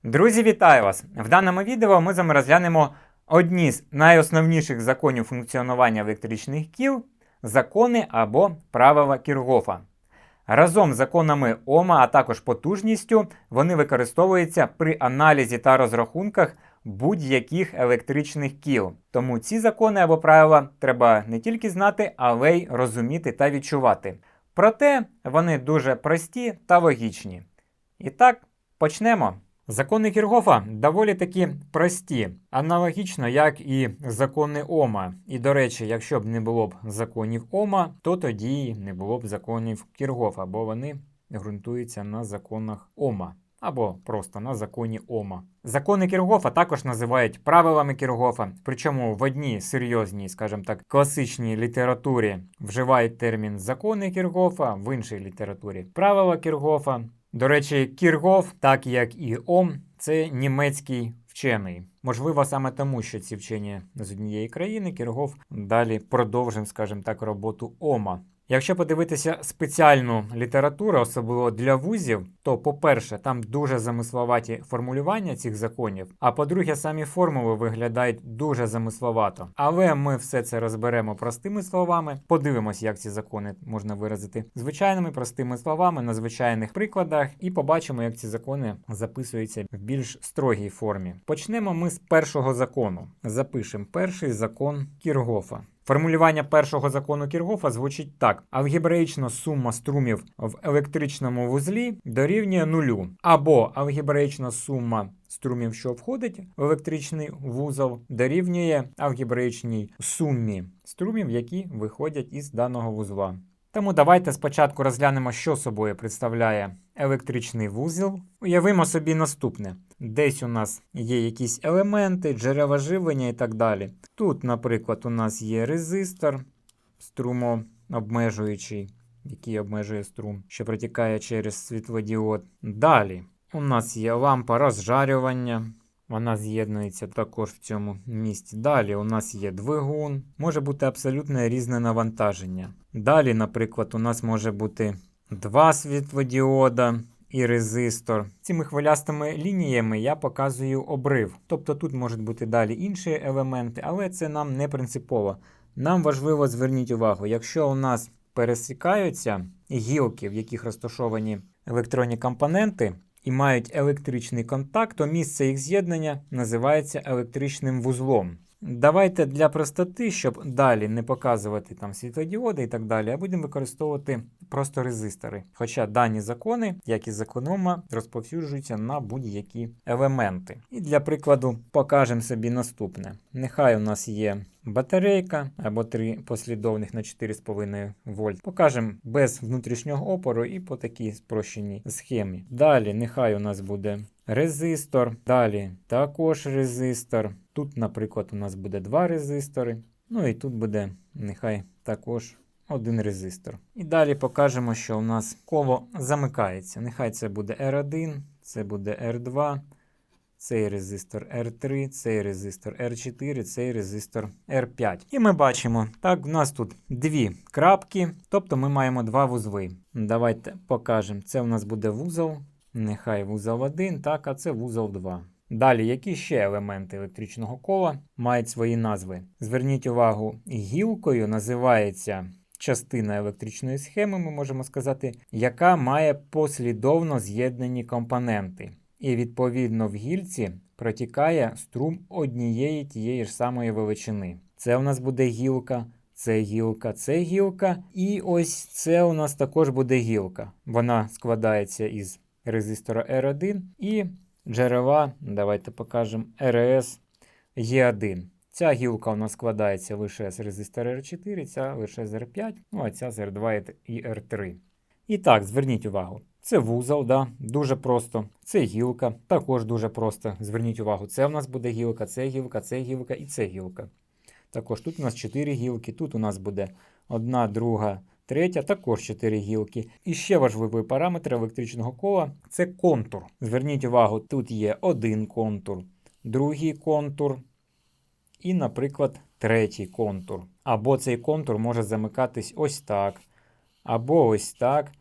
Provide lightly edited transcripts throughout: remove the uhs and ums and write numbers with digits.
Друзі, вітаю вас! В даному відео ми з вами розглянемо одні з найосновніших законів функціонування електричних кіл – закони або правила Кіргофа. Разом з законами Ома, а також потужністю, вони використовуються при аналізі та розрахунках будь-яких електричних кіл. Тому ці закони або правила треба не тільки знати, але й розуміти та відчувати. Проте вони дуже прості та логічні. І так, почнемо. Закони Кіргофа доволі таки прості, аналогічно як і закони Ома. І, до речі, якщо б не було б законів Ома, то тоді не було б законів Кіргофа, бо вони ґрунтуються на законах Ома. Або просто на законі Ома. Закони Кіргофа також називають правилами Кіргофа, причому в одній серйозній, скажімо так, класичній літературі вживають термін закони Кіргофа, в іншій літературі правила Кіргофа. До речі, Кіргоф, так як і Ом, це німецький вчений. Можливо, саме тому, що ці вчені з однієї країни, Кіргоф далі продовжив, скажімо так, роботу Ома. Якщо подивитися спеціальну літературу, особливо для вузів, то, по-перше, там дуже замисловаті формулювання цих законів, а по-друге, самі формули виглядають дуже замисловато. Але ми все це розберемо простими словами, подивимось, як ці закони можна виразити звичайними простими словами на звичайних прикладах і побачимо, як ці закони записуються в більш строгій формі. Почнемо ми з першого закону. Запишемо перший закон Кіргофа. Формулювання першого закону Кіргофа звучить так. Алгебраїчна сума струмів в електричному вузлі дорівнює нулю. Або алгебраїчна сума струмів, що входить в електричний вузол, дорівнює алгебраїчній сумі струмів, які виходять із даного вузла. Тому давайте спочатку розглянемо, що собою представляє електричний вузол. Уявимо собі наступне. Десь у нас є якісь елементи, джерела живлення і так далі. Тут, наприклад, у нас є резистор струмообмежуючий, який обмежує струм, що протікає через світлодіод. Далі у нас є лампа розжарювання. Вона з'єднується також в цьому місці. Далі у нас є двигун. Може бути абсолютно різне навантаження. Далі, наприклад, у нас може бути два світлодіода і резистор. Цими хвилястими лініями я показую обрив. Тобто тут можуть бути далі інші елементи, але це нам не принципово. Нам важливо, зверніть увагу, якщо у нас пересікаються гілки, в яких розташовані електронні компоненти, і мають електричний контакт, то місце їх з'єднання називається електричним вузлом. Давайте для простоти, щоб далі не показувати там світлодіоди і так далі, а будемо використовувати просто резистори. Хоча дані закони, як і закон Ома, розповсюджуються на будь-які елементи. І для прикладу покажемо собі наступне. Нехай у нас є батарейка або 3 послідовних на 4,5 вольт. Покажемо без внутрішнього опору і по такій спрощеній схемі. Далі нехай у нас буде резистор, далі також резистор. Тут, наприклад, у нас буде 2 резистори. Ну і тут буде нехай також 1 резистор. І далі покажемо, що у нас коло замикається. Нехай це буде R1, це буде R2, цей резистор R3, цей резистор R4, цей резистор R5. І ми бачимо, так, у нас тут 2 крапки, тобто ми маємо 2 вузли. Давайте покажемо. Це у нас буде вузол, нехай вузол 1, так, а це вузол 2. Далі, які ще елементи електричного кола мають свої назви? Зверніть увагу, гілкою називається частина електричної схеми, ми можемо сказати, яка має послідовно з'єднані компоненти. І відповідно в гільці протікає струм однієї тієї ж самої величини. Це у нас буде гілка, це гілка, це гілка. І ось це у нас також буде гілка. Вона складається із резистора R1 і джерела, давайте покажемо, РС Е1. Ця гілка у нас складається лише з резистора R4, ця лише з R5, ну а ця з R2 і R3. І так, зверніть увагу. Це вузол, да, дуже просто. Це гілка, також дуже просто. Зверніть увагу, це у нас буде гілка, це гілка, це гілка і це гілка. Також тут у нас 4 гілки, тут у нас буде 1, 2, 3, також 4 гілки. І ще важливий параметр електричного кола – це контур. Зверніть увагу, тут є 1 контур, другий контур і, наприклад, третій контур. Або цей контур може замикатись ось так, або ось так,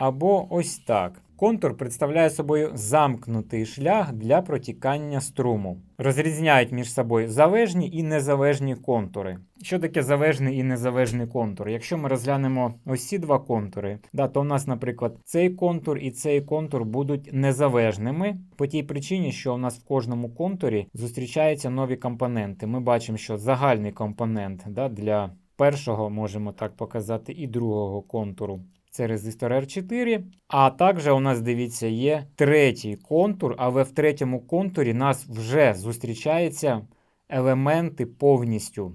або ось так. Контур представляє собою замкнутий шлях для протікання струму. Розрізняють між собою залежні і незалежні контури. Що таке залежний і незалежний контур? Якщо ми розглянемо ось ці два контури, то у нас, наприклад, цей контур і цей контур будуть незалежними по тій причині, що у нас в кожному контурі зустрічаються нові компоненти. Ми бачимо, що загальний компонент для першого, можемо так показати, і другого контуру. Це резистор R4, а також у нас, дивіться, є третій контур, але в третьому контурі нас вже зустрічаються елементи повністю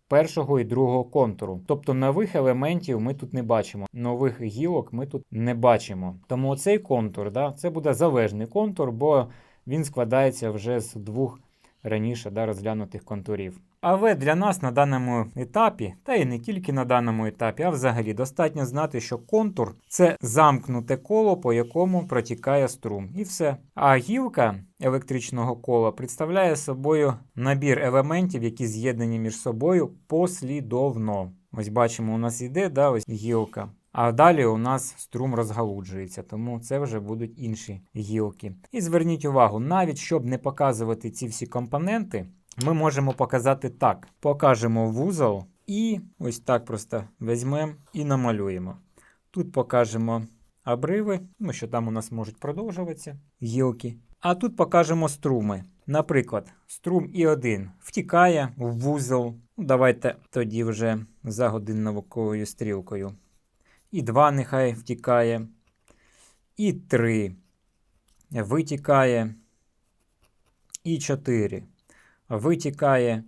першого і другого контуру. Тобто нових елементів ми тут не бачимо, нових гілок ми тут не бачимо. Тому цей контур, це буде залежний контур, бо він складається вже з двох раніше розглянутих контурів. Але для нас на даному етапі, та й не тільки на даному етапі, а взагалі достатньо знати, що контур – це замкнуте коло, по якому протікає струм. І все. А гілка електричного кола представляє собою набір елементів, які з'єднані між собою послідовно. Ось бачимо, у нас іде ось гілка. А далі у нас струм розгалуджується, тому це вже будуть інші гілки. І зверніть увагу, навіть щоб не показувати ці всі компоненти, ми можемо показати так. Покажемо вузол і ось так просто візьмемо і намалюємо. Тут покажемо обриви, тому що там у нас можуть продовжуватися гілки. А тут покажемо струми. Наприклад, струм І1 втікає в вузол. Давайте тоді вже за годинниковою стрілкою. І2 нехай втікає. І3 витікає. І4 витікає.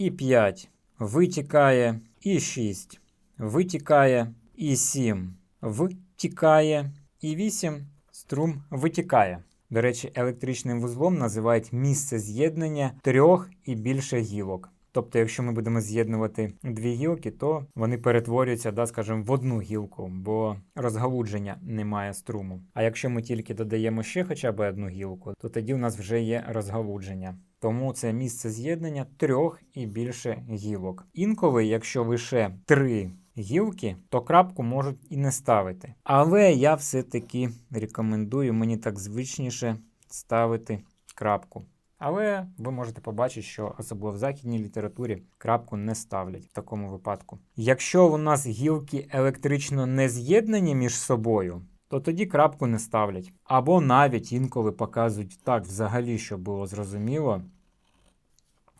І5 витікає. І6 витікає. І7 втікає. І8 струм витікає. До речі, електричним вузлом називають місце з'єднання трьох і більше гілок. Тобто, якщо ми будемо з'єднувати дві гілки, то вони перетворюються, скажімо, в одну гілку, бо розгалудження немає струму. А якщо ми тільки додаємо ще хоча б одну гілку, то тоді у нас вже є розгалудження. Тому це місце з'єднання трьох і більше гілок. Інколи, якщо лише 3 гілки, то крапку можуть і не ставити. Але я все-таки рекомендую, мені так звичніше ставити крапку. Але ви можете побачити, що особливо в західній літературі крапку не ставлять в такому випадку. Якщо у нас гілки електрично не з'єднані між собою, то тоді крапку не ставлять. Або навіть інколи показують так взагалі, щоб було зрозуміло,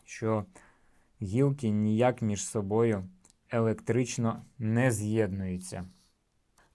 що гілки ніяк між собою електрично не з'єднуються.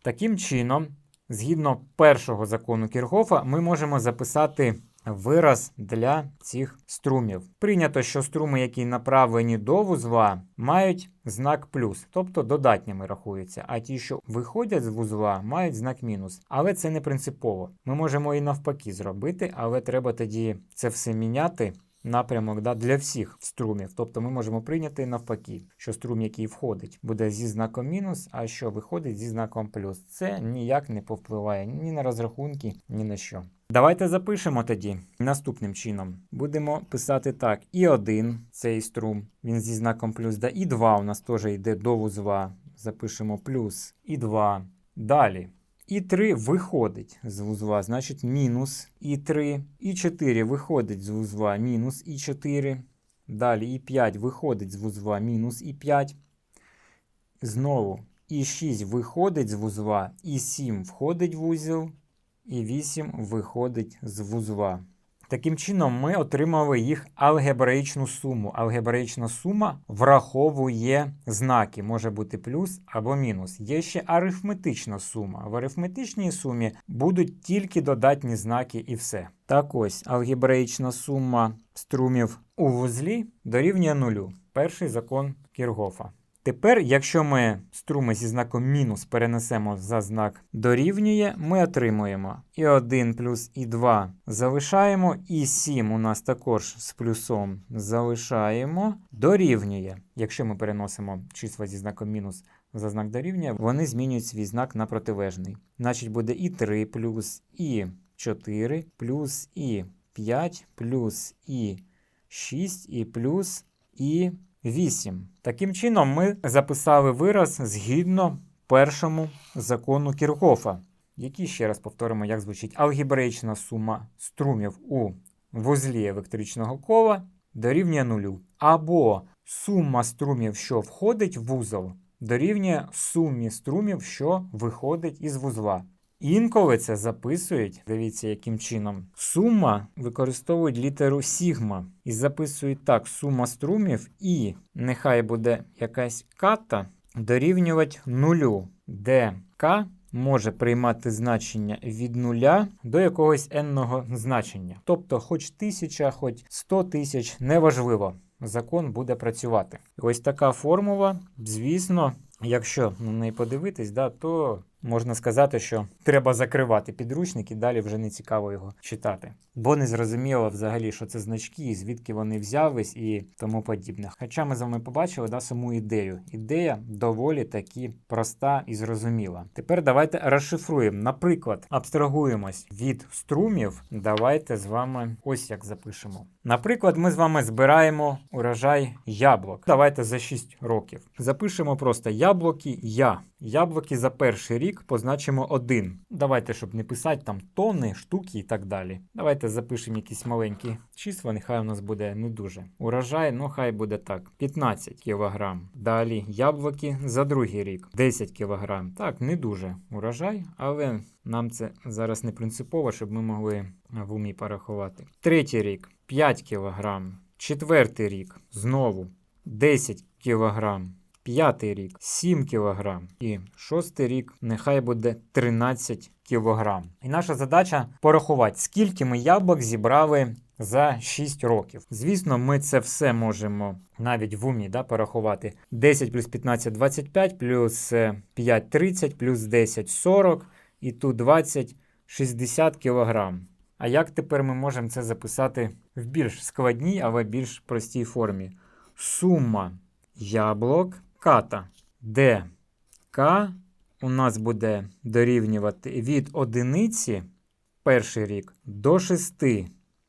Таким чином, згідно першого закону Кірхофа, ми можемо записати вираз для цих струмів. Прийнято, що струми, які направлені до вузла, мають знак плюс, тобто додатніми рахуються, а ті, що виходять з вузла, мають знак мінус. Але це не принципово. Ми можемо і навпаки зробити, але треба тоді це все міняти, напрямок для всіх струмів. Тобто ми можемо прийняти навпаки, що струм, який входить, буде зі знаком мінус, а що виходить зі знаком плюс. Це ніяк не повпливає ні на розрахунки, ні на що. Давайте запишемо тоді наступним чином. Будемо писати так. І1 цей струм, він зі знаком плюс, І2 у нас теж йде до вузла. Запишемо плюс І2. Далі. І3 виходить з вузла, значить мінус І3. І4 виходить з вузла, мінус І4. Далі І5 виходить з вузла, мінус І5. Знову І6 виходить з вузла, І7 входить в вузол. І 8 виходить з вузла. Таким чином, ми отримали їх алгебраїчну суму. Алгебраїчна сума враховує знаки. Може бути плюс або мінус. Є ще арифметична сума. В арифметичній сумі будуть тільки додатні знаки і все. Так ось, алгебраїчна сума струмів у вузлі дорівнює нулю. Перший закон Кірхофа. Тепер, якщо ми струми зі знаком мінус перенесемо за знак дорівнює, ми отримуємо І1 плюс І2 залишаємо, І7 у нас також з плюсом залишаємо, дорівнює. Якщо ми переносимо числа зі знаком мінус за знак дорівнює, вони змінюють свій знак на протилежний. Значить буде І3 плюс І4 плюс І5 плюс І6 і плюс І8. Таким чином, ми записали вираз згідно першому закону Кірхофа. які, ще раз повторимо, як звучить алгебраїчна сума струмів у вузлі електричного кола дорівнює нулю. Або сума струмів, що входить в вузол, дорівнює сумі струмів, що виходить із вузла. Інколи це записують, дивіться яким чином. Сума використовують літеру сігма і записують так: сума струмів і нехай буде якась ката дорівнювати нулю, де к може приймати значення від нуля до якогось n-ного значення. Тобто хоч 1000, хоч 100 тисяч, неважливо, закон буде працювати. Ось така формула, звісно, якщо на неї подивитись, то можна сказати, що треба закривати підручник і далі вже не цікаво його читати. Бо не зрозуміло взагалі, що це значки, і звідки вони взялись і тому подібне. Хоча ми з вами побачили саму ідею. Ідея доволі таки проста і зрозуміла. Тепер давайте розшифруємо. Наприклад, абстрагуємось від струмів. Давайте з вами ось як запишемо. Наприклад, ми з вами збираємо урожай яблук. Давайте за 6 років. Запишемо просто яблуки я. Яблуки за перший рік позначимо 1. Давайте, щоб не писати там тонни, штуки і так далі. Давайте запишемо якісь маленькі числа, нехай у нас буде не дуже. Урожай, хай буде так, 15 кг. Далі яблуки за другий рік, 10 кг. Так, не дуже урожай, але нам це зараз не принципово, щоб ми могли в умі порахувати. Третій рік, 5 кг. Четвертий рік, знову 10 кг. П'ятий рік 7 кг. І шостий рік нехай буде 13 кг. І наша задача порахувати, скільки ми яблук зібрали за 6 років. Звісно, ми це все можемо навіть в умі порахувати. 10 плюс 15 – 25, плюс 5 – 30, плюс 10 – 40, і тут 20 – 60 кг. А як тепер ми можемо це записати в більш складній, але більш простій формі? Сума яблук ката, де к у нас буде дорівнювати від одиниці перший рік до 6.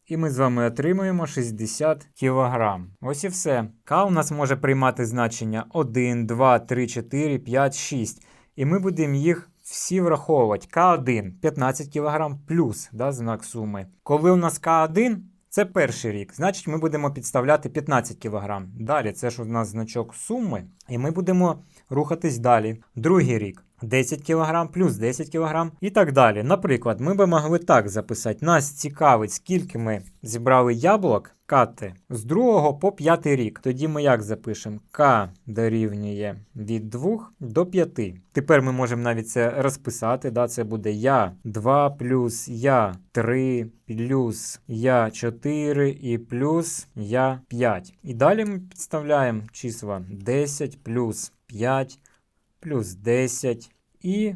І ми з вами отримуємо 60 кг. Ось і все. К у нас може приймати значення 1, 2, 3, 4, 5, 6. І ми будемо їх всі враховувати. К1 – 15 кг плюс, знак суми. Коли у нас К1 – це перший рік, значить ми будемо підставляти 15 кг. Далі це ж у нас значок суми, і ми будемо рухатись далі. Другий рік. 10 кг плюс 10 кг і так далі. Наприклад, ми би могли так записати. Нас цікавить, скільки ми зібрали яблук кати з 2 по 5 рік. Тоді ми як запишемо? К дорівнює від 2 до 5. Тепер ми можемо навіть це розписати. Це буде я 2 плюс я 3 плюс я 4 і плюс я 5. І далі ми підставляємо числа 10 плюс 5 плюс 10 і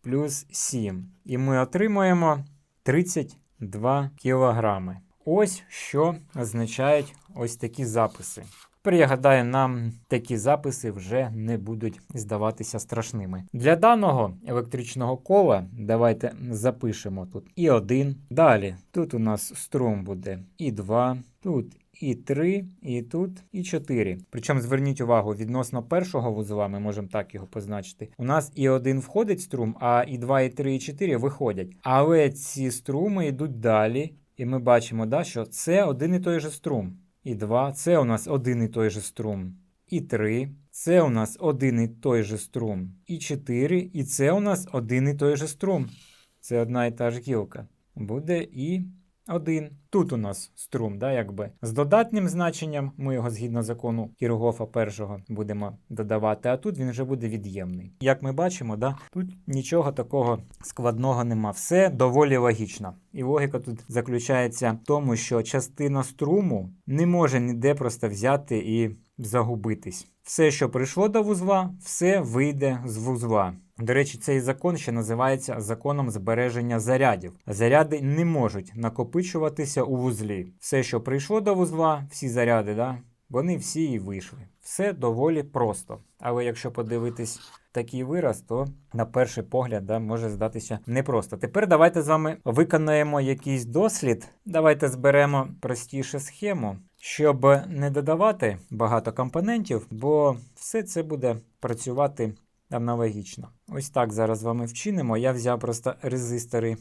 плюс 7. І ми отримуємо 32 кілограми. Ось що означають ось такі записи. Тепер, я гадаю, нам такі записи вже не будуть здаватися страшними. Для даного електричного кола давайте запишемо тут І1. Далі тут у нас струм буде І2, тут і 3, і тут, і 4. Причому зверніть увагу, відносно першого вузла, ми можемо так його позначити. У нас і 1 входить струм, а і 2, і 3, і 4 виходять. Але ці струми йдуть далі, і ми бачимо, що це один і той же струм. І 2, це у нас один і той же струм. І 3, це у нас один і той же струм. І 4, і це у нас один і той же струм. Це одна і та ж гілка. Буде і 1. Тут у нас струм, з додатнім значенням, ми його згідно закону Кіргофа першого будемо додавати, а тут він вже буде від'ємний. Як ми бачимо, тут нічого такого складного нема. Все доволі логічно. І логіка тут заключається в тому, що частина струму не може ніде просто взяти і загубитись. Все, що прийшло до вузла, все вийде з вузла. До речі, цей закон ще називається законом збереження зарядів. Заряди не можуть накопичуватися у вузлі. Все, що прийшло до вузла, всі заряди, вони всі і вийшли. Все доволі просто. Але якщо подивитись такий вираз, то на перший погляд може здатися непросто. Тепер давайте з вами виконаємо якийсь дослід. Давайте зберемо простішу схему, щоб не додавати багато компонентів, бо все це буде працювати Аналогічно. Ось так зараз з вами вчинимо. Я взяв просто резистори,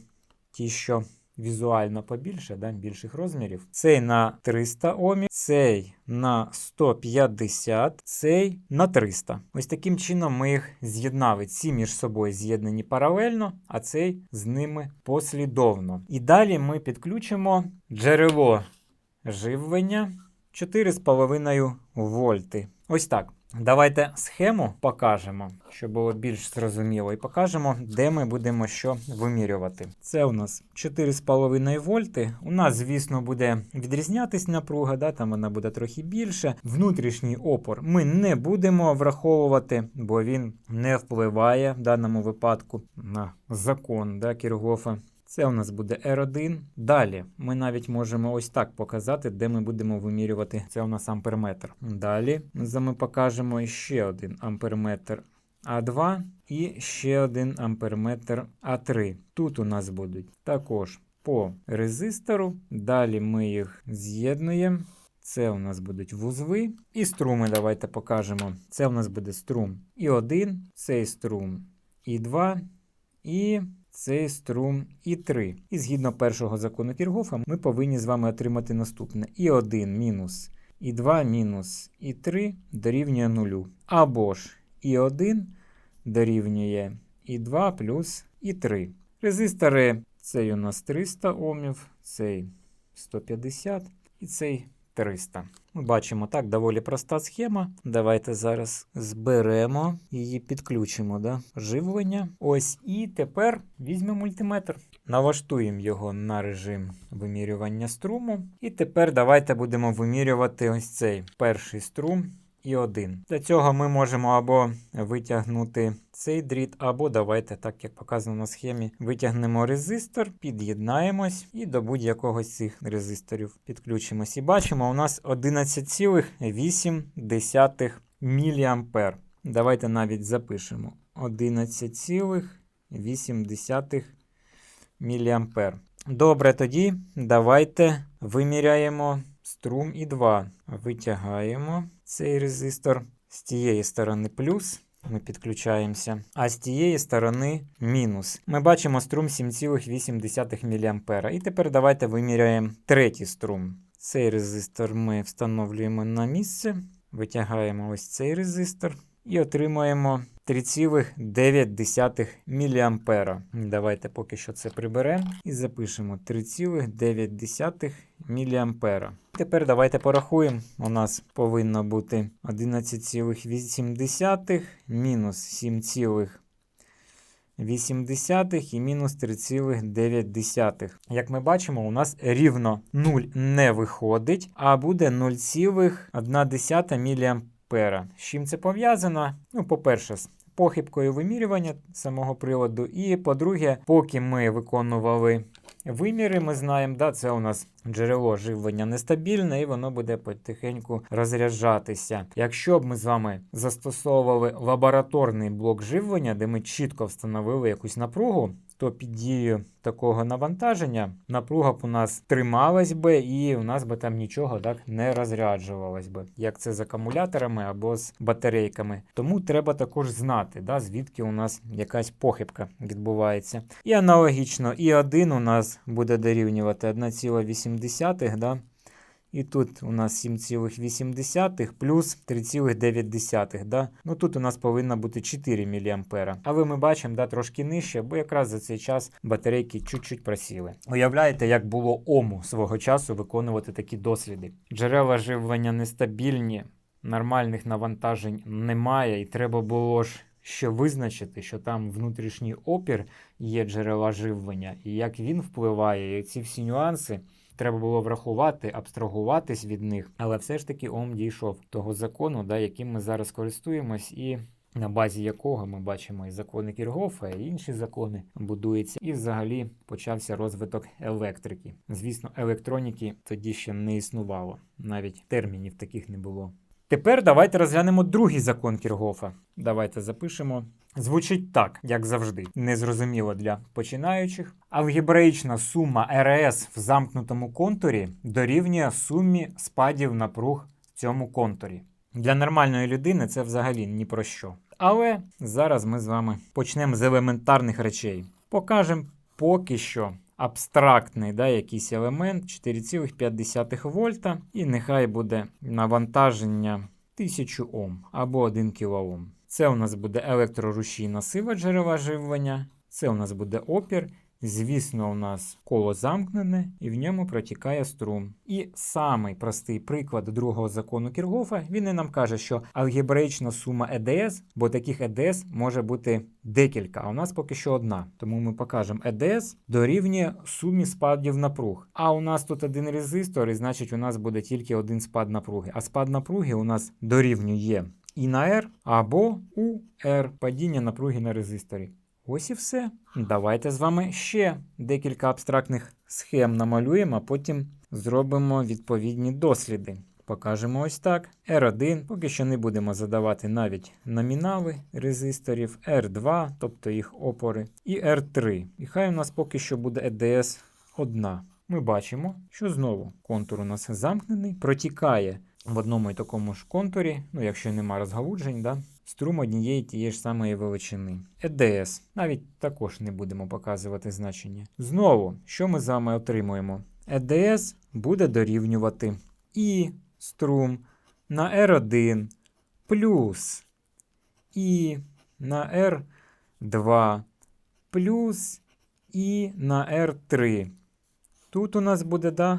ті, що візуально побільше, да, більших розмірів. Цей на 300 Омів, цей на 150, цей на 300. Ось таким чином ми їх з'єднали. Ці між собою з'єднані паралельно, а цей з ними послідовно. І далі ми підключимо джерело живлення 4,5 вольти. Ось так. Давайте схему покажемо, щоб було більш зрозуміло, і покажемо, де ми будемо що вимірювати. Це у нас 4,5 вольти. У нас, звісно, буде відрізнятись напруга, да, там вона буде трохи більше. Внутрішній опор ми не будемо враховувати, бо він не впливає в даному випадку на закон, да, Кірхофа. Це у нас буде R1. Далі ми навіть можемо ось так показати, де ми будемо вимірювати. Це у нас амперметр. Далі ми покажемо ще один амперметр А2 і ще один амперметр А3. Тут у нас будуть також по резистору. Далі ми їх з'єднуємо. Це у нас будуть вузли. І струми давайте покажемо. Це у нас буде струм І1, цей струм І2 і цей струм І3. І згідно першого закону Кірхофа ми повинні з вами отримати наступне. І1 мінус І2 мінус І3 дорівнює 0. Або ж І1 дорівнює І2 плюс І3. Резистори, цей у нас 300 Омів, цей 150 і цей 300. Ми бачимо, так, доволі проста схема. Давайте зараз зберемо її, підключимо, да, живлення. Ось, і тепер візьмемо мультиметр. Налаштуємо його на режим вимірювання струму. І тепер давайте будемо вимірювати ось цей перший струм І1. Для цього ми можемо або витягнути цей дріт, або давайте, так як показано на схемі, витягнемо резистор, під'єднаємось і до будь-якого з цих резисторів підключимось. І бачимо, у нас 11,8 мА. Давайте навіть запишемо 11,8 мА. Добре, тоді давайте виміряємо струм І2. Витягаємо цей резистор. З тієї сторони плюс, ми підключаємося, а з тієї сторони мінус. Ми бачимо струм 7,8 мА. І тепер давайте виміряємо третій струм. Цей резистор ми встановлюємо на місце, витягаємо ось цей резистор і отримуємо 3,9 мА. Давайте поки що це приберемо і запишемо 3,9 мА. Тепер давайте порахуємо. У нас повинно бути 11,8 мінус 7,8 і мінус 3,9. Як ми бачимо, у нас рівно 0 не виходить, а буде 0,1 мА. З чим це пов'язано? Ну, по-перше, з похибкою вимірювання самого приладу. І, по-друге, поки ми виконували виміри, ми знаємо, да, це у нас джерело живлення нестабільне, і воно буде потихеньку розряджатися. Якщо б ми з вами застосовували лабораторний блок живлення, де ми чітко встановили якусь напругу, то під дією такого навантаження напруга б у нас трималась би і у нас би там нічого так не розряджувалось би, як це з акумуляторами або з батарейками. Тому треба також знати, да, звідки у нас якась похибка відбувається. І аналогічно, І1 у нас буде дорівнювати 1,8, да? І тут у нас 7,8 плюс 3,9. Да? Ну тут у нас повинно бути 4 мА. Але ми бачимо, да, трошки нижче, бо якраз за цей час батарейки чуть-чуть просіли. Уявляєте, як було ОМУ свого часу виконувати такі досліди. Джерела живлення нестабільні, нормальних навантажень немає, і треба було ж ще визначити, що там внутрішній опір є джерела живлення, і як він впливає, і ці всі нюанси. Треба було врахувати, абстрагуватись від них, але все ж таки ОМ дійшов того закону, да, яким ми зараз користуємось, і на базі якого ми бачимо і закони Кірхофа, і інші закони будуються. І взагалі почався розвиток електрики. Звісно, електроніки тоді ще не існувало, навіть термінів таких не було. Тепер давайте розглянемо другий закон Кірхофа. Давайте запишемо. Звучить так, як завжди, незрозуміло для починаючих. Алгебраїчна сума РС в замкнутому контурі дорівнює сумі спадів напруг в цьому контурі. Для нормальної людини це взагалі ні про що. Але зараз ми з вами почнемо з елементарних речей. Покажемо поки що абстрактний якийсь елемент 4,5 вольта, і нехай буде навантаження 1000 Ом або 1 кОм. Це у нас буде електрорушійна сила джерела живлення, це у нас буде опір. Звісно, у нас коло замкнене і в ньому протікає струм. І самий простий приклад другого закону Кіргофа, він і нам каже, що алгебраїчна сума ЕДС, бо таких ЕДС може бути декілька, а у нас поки що одна. Тому ми покажемо ЕДС дорівнює сумі спадів напруг. А у нас тут один резистор, і значить у нас буде тільки один спад напруги. А спад напруги у нас дорівнює І на R або УР, падіння напруги на резисторі. Ось і все. Давайте з вами ще декілька абстрактних схем намалюємо, а потім зробимо відповідні досліди. Покажемо ось так. R1, поки що не будемо задавати навіть номінали резисторів, R2, тобто їх опори, і R3. І хай у нас поки що буде EDS 1. Ми бачимо, що знову контур у нас замкнений, протікає в одному і такому ж контурі, якщо нема розгалуджень, струм однієї тієї ж самої величини. EDS. Навіть також не будемо показувати значення. Знову, що ми з вами отримуємо? EDS буде дорівнювати І струм на R1 плюс І на R2 плюс І на R3. Тут у нас буде,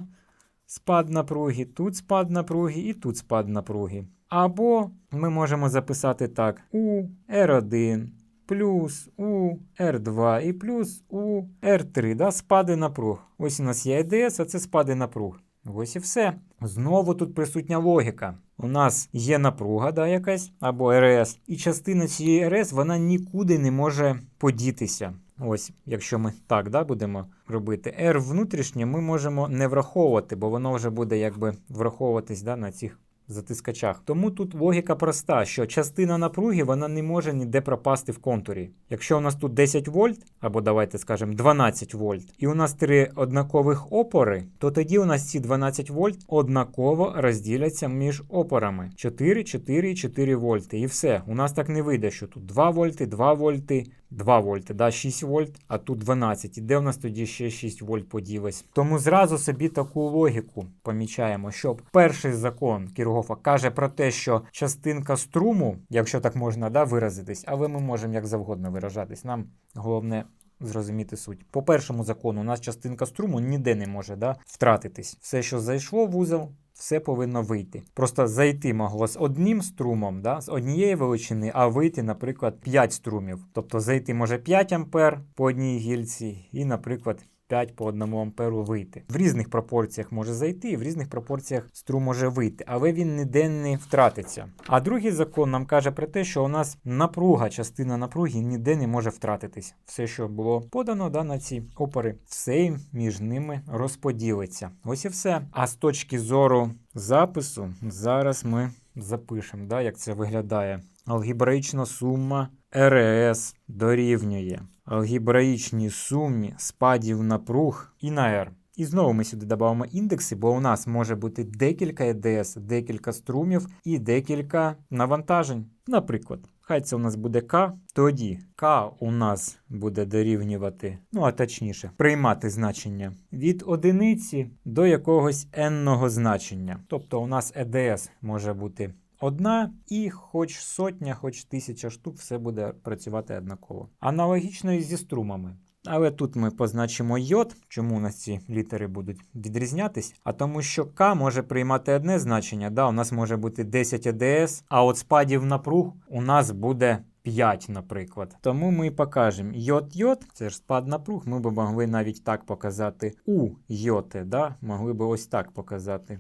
спад напруги, тут спад напруги і тут спад напруги. Або ми можемо записати так: у R1 плюс у R2 і плюс у R3, спади напруг. Ось у нас є EDS, а це спади напруг. Ось і все. Знову тут присутня логіка. У нас є напруга, якась, або РС, і частина цієї РС, вона нікуди не може подітися. Ось, якщо ми так будемо робити. R внутрішнє ми можемо не враховувати, бо воно вже буде враховуватись на цих затискачах. Тому тут логіка проста, що частина напруги вона не може ніде пропасти в контурі. Якщо у нас тут 10 вольт, або давайте скажемо 12 вольт, і у нас 3 однакових опори, то тоді у нас ці 12 вольт однаково розділяться між опорами. 4, 4 і 4 вольти. І все. У нас так не вийде, що тут 2 вольти, 2 вольти, 2 вольти, 6 вольт, а тут 12. І де у нас тоді ще 6 вольт поділось? Тому зразу собі таку логіку помічаємо, що перший закон Кіргофа каже про те, що частинка струму, якщо так можна виразитись, але ми можемо як завгодно виражатись. Нам головне зрозуміти суть. По першому закону у нас частинка струму ніде не може втратитись. Все, що зайшло в вузол, все повинно вийти. Просто зайти могло з одним струмом, з однієї величини, а вийти, наприклад, 5 струмів. Тобто зайти може 5 ампер по одній гільці і, наприклад, 5 по 1 амперу вийти. В різних пропорціях може зайти, і в різних пропорціях струм може вийти, але він ніде не втратиться. А другий закон нам каже про те, що у нас напруга, частина напруги ніде не може втратитись. Все, що було подано на ці опори, все між ними розподілиться. Ось і все. А з точки зору запису, зараз ми запишемо, як це виглядає. Алгебраїчна сума РС дорівнює алгебраїчній сумі спадів напруг І на R. І знову ми сюди додамо індекси, бо у нас може бути декілька ЕДС, декілька струмів і декілька навантажень. Наприклад, хай це у нас буде К, тоді К у нас буде дорівнювати, а точніше, приймати значення від одиниці до якогось n-ного значення. Тобто у нас ЕДС може бути 1, і хоч сотня, хоч 1000 штук, все буде працювати однаково. Аналогічно і зі струмами. Але тут ми позначимо йод. Чому у нас ці літери будуть відрізнятись? А тому що К може приймати одне значення, у нас може бути 10 ЕДС, а от спадів напруг у нас буде 5, наприклад. Тому ми покажемо йод-йод, це ж спад напруг, ми б могли навіть так показати у йоти, могли б ось так показати.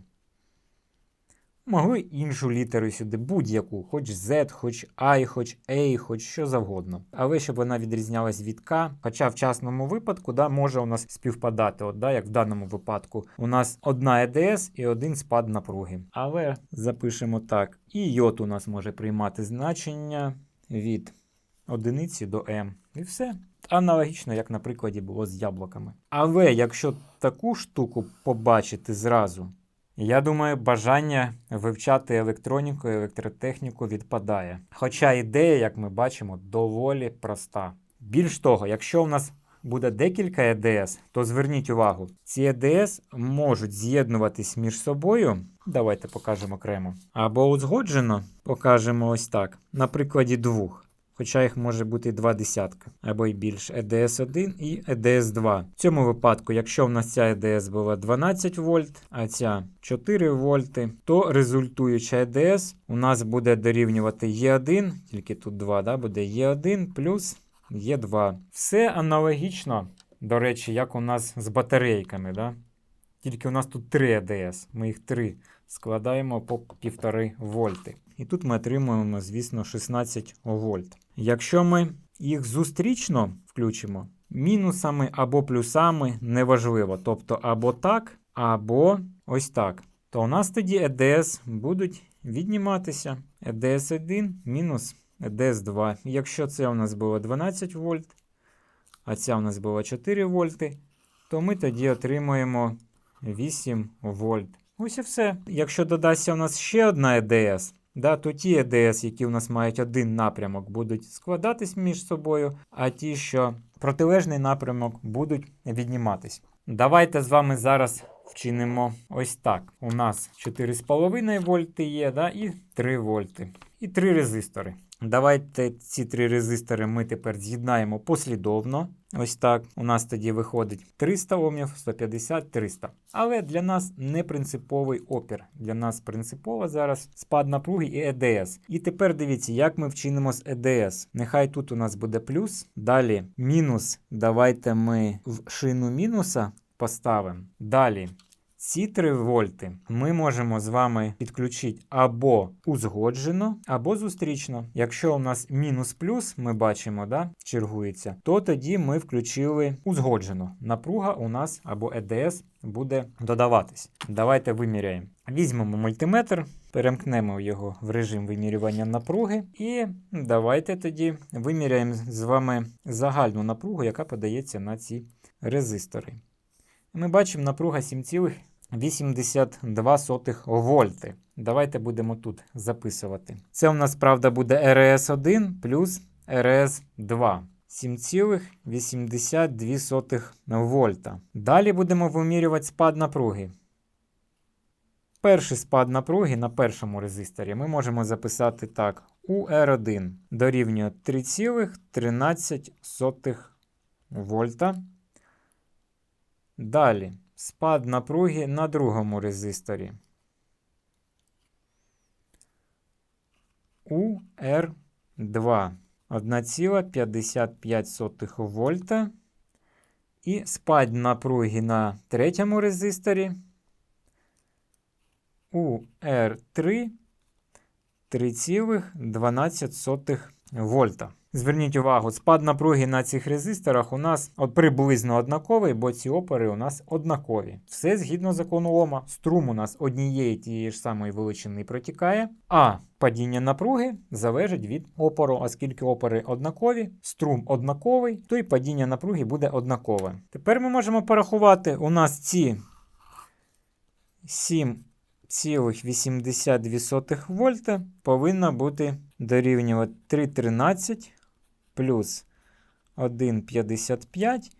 Могли іншу літеру сюди, будь-яку, хоч Z, хоч I, хоч A, хоч що завгодно. Але щоб вона відрізнялась від К, хоча в частному випадку може у нас співпадати, як в даному випадку. У нас одна ЕДС і один спад напруги. Але запишемо так. І йод у нас може приймати значення від одиниці до М. І все. Аналогічно, як на прикладі було з яблуками. Але якщо таку штуку побачити зразу, Я думаю, бажання вивчати електроніку і електротехніку відпадає. Хоча ідея, як ми бачимо, доволі проста. Більш того, якщо у нас буде декілька ЕДС, то зверніть увагу, ці ЕДС можуть з'єднуватись між собою, давайте покажемо окремо, або узгоджено, покажемо ось так, на прикладі двох. Хоча їх може бути 2 десятка, або й більше, EDS1 і EDS2. В цьому випадку, якщо в нас ця EDS була 12 вольт, а ця 4 вольти, то результуюча EDS у нас буде дорівнювати E1, тільки тут 2, да, буде E1 плюс Е2. Все аналогічно, до речі, як у нас з батарейками. Да? Тільки у нас тут 3 АДС. Ми їх 3 складаємо по 1,5 вольти. І тут ми отримуємо, звісно, 16 вольт. Якщо ми їх зустрічно включимо, мінусами або плюсами неважливо. Тобто або так, або ось так. То у нас тоді ЕДС будуть відніматися. ЕДС1 мінус EDS2. Якщо це у нас було 12 вольт, а ця у нас була 4 вольти, то ми тоді отримуємо 8 вольт. Ось і все. Якщо додасться у нас ще одна EDS, да, то ті EDS, які у нас мають один напрямок, будуть складатись між собою, а ті, що протилежний напрямок, будуть відніматись. Давайте з вами зараз вчинимо ось так. У нас 4,5 вольти є, да, і 3 вольти. І 3 резистори. Давайте ці 3 резистори ми тепер з'єднаємо послідовно. Ось так. У нас тоді виходить 300 Омів, 150, 300. Але для нас не принциповий опір. Для нас принципово зараз спад напруги і ЕДС. І тепер дивіться, як ми вчинимо з ЕДС. Нехай тут у нас буде плюс. Далі мінус. Давайте ми в шину мінуса поставимо. Далі. Ці 3 вольти ми можемо з вами підключити або узгоджено, або зустрічно. Якщо у нас мінус-плюс, ми бачимо, да, чергується, то тоді ми включили узгоджено. Напруга у нас або ЕДС буде додаватись. Давайте виміряємо. Візьмемо мультиметр, перемкнемо його в режим вимірювання напруги і давайте тоді виміряємо з вами загальну напругу, яка подається на ці резистори. Ми бачимо напруга 7,82 вольти. Давайте будемо тут записувати. Це у нас, правда, буде РС1 плюс РС2. 7,82 вольта. Далі будемо вимірювати спад напруги. Перший спад напруги на першому резисторі ми можемо записати так. УР1 дорівнює 3,13 вольта. Далі, спад напруги на другому резисторі. УР2 1,55 вольта. І спад напруги на третьому резисторі. УР3 3,12 вольта. Зверніть увагу, спад напруги на цих резисторах у нас приблизно однаковий, бо ці опори у нас однакові. Все згідно закону Ома. Струм у нас однієї тієї ж самої величини протікає, а падіння напруги залежить від опору. Оскільки опори однакові, струм однаковий, то і падіння напруги буде однакове. Тепер ми можемо порахувати, у нас ці 7,82 вольта повинна бути дорівнювати 3,13 плюс 1,55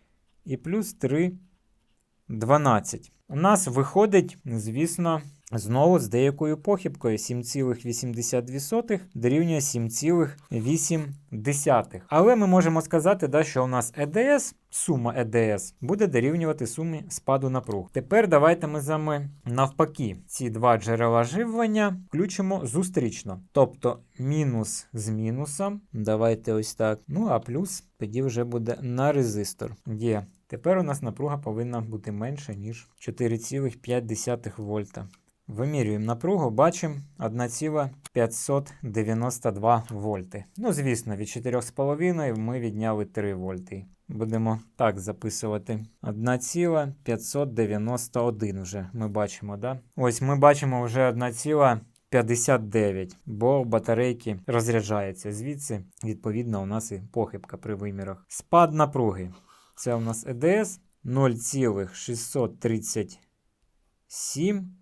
і плюс 3,12. У нас виходить, звісно, знову з деякою похибкою 7,82 дорівнює 7,8. Але ми можемо сказати, да, що у нас ЕДС, сума ЕДС, буде дорівнювати сумі спаду напруг. Тепер давайте ми з вами навпаки ці два джерела живлення включимо зустрічно. Тобто мінус з мінусом. Давайте ось так. Ну а плюс тоді вже буде на резистор. Є. Тепер у нас напруга повинна бути менше, ніж 4,5 вольта. Вимірюємо напругу, бачимо 1,592 вольти. Ну, звісно, від 4,5 ми відняли 3 вольти. Будемо так записувати. 1,591 вже ми бачимо, да? Ось ми бачимо вже 1,59, бо батарейки розряджаються. Звідси, відповідно, у нас і похибка при вимірах. Спад напруги. Це у нас ЕДС 0,637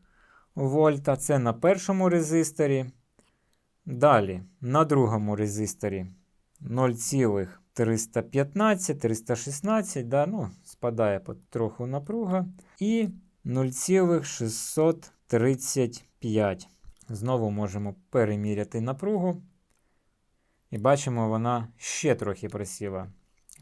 вольта. Це на першому резисторі. Далі на другому резисторі 0,315, 316, да, ну, спадає потроху напруга. І 0,635. Знову можемо переміряти напругу. І бачимо, вона ще трохи просіла.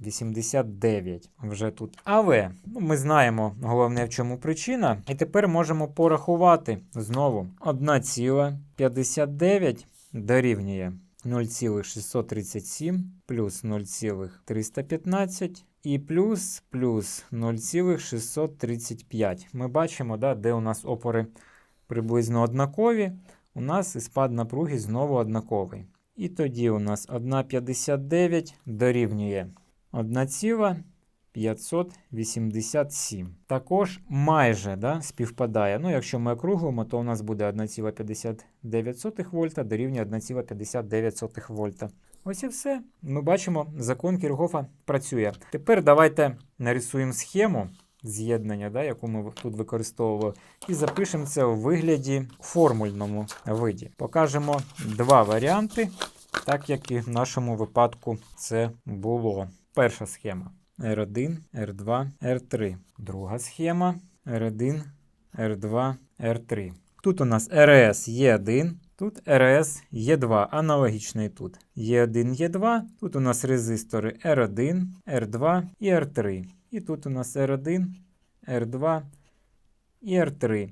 89 вже тут. Але ми знаємо, головне, в чому причина. І тепер можемо порахувати знову. 1,59 дорівнює 0,637 плюс 0,315 і плюс 0,635. Ми бачимо, да, де у нас опори приблизно однакові. У нас і спад напруги знову однаковий. І тоді у нас 1,59 дорівнює 1,587. Також майже, да, співпадає. Ну, якщо ми округлимо, то у нас буде 1,59 вольта дорівнює 1,59 вольта. Ось і все. Ми бачимо, закон Кірхофа працює. Тепер давайте нарисуємо схему з'єднання, да, яку ми тут використовували, і запишемо це у вигляді формульному виді. Покажемо два варіанти, так як і в нашому випадку це було. Перша схема R1, R2, R3. Друга схема R1, R2, R3. Тут у нас РС Є1, тут РС Є2, аналогічно і тут. Є1, Є2, тут у нас резистори R1, R2 і R3. І тут у нас R1, R2 і R3.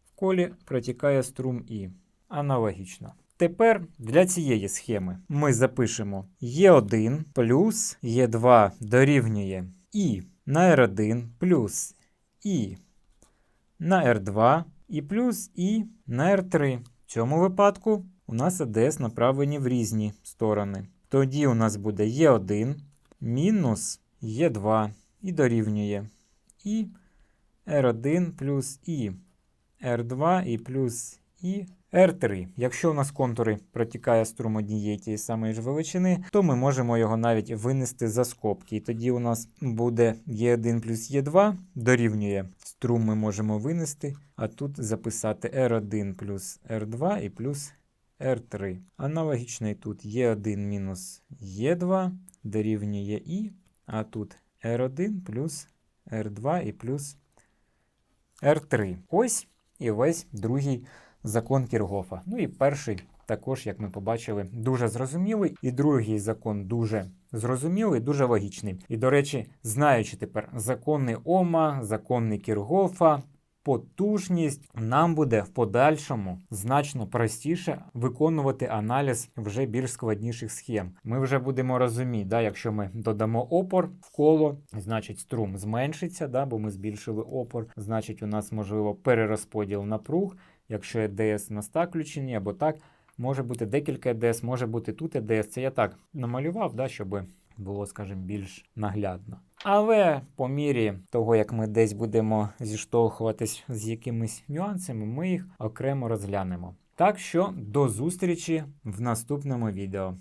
В колі протікає струм І. Аналогічно. Тепер для цієї схеми ми запишемо Е1 плюс Е2 дорівнює І на R1 плюс І на R2 і плюс І на R3. В цьому випадку у нас АДС направлені в різні сторони. Тоді у нас буде Е1 мінус Е2 і дорівнює І R1 плюс І R2 і плюс І R3. Якщо у нас контури протікає струм однієї тієї самої ж величини, то ми можемо його навіть винести за скобки. І тоді у нас буде Е1 плюс Е2 дорівнює. Струм ми можемо винести, а тут записати R1 плюс R2 і плюс R3. Аналогічно і тут Е1 мінус Е2 дорівнює І, а тут R1 плюс R2 і плюс R3. Ось і весь другий закон Кірхофа. Ну і перший також, як ми побачили, дуже зрозумілий. І другий закон дуже зрозумілий, дуже логічний. І, до речі, знаючи тепер закони Ома, закони Кірхофа, потужність, нам буде в подальшому значно простіше виконувати аналіз вже більш складніших схем. Ми вже будемо розуміти, да, якщо ми додамо опор в коло, значить струм зменшиться, да, бо ми збільшили опор, значить у нас можливо перерозподіл напруг. Якщо ЕДС у нас так включені або так, може бути декілька ЕДС, може бути тут ЕДС. Це я так намалював, да, щоб було, скажімо, більш наглядно. Але по мірі того, як ми десь будемо зіштовхуватись з якимись нюансами, ми їх окремо розглянемо. Так що до зустрічі в наступному відео.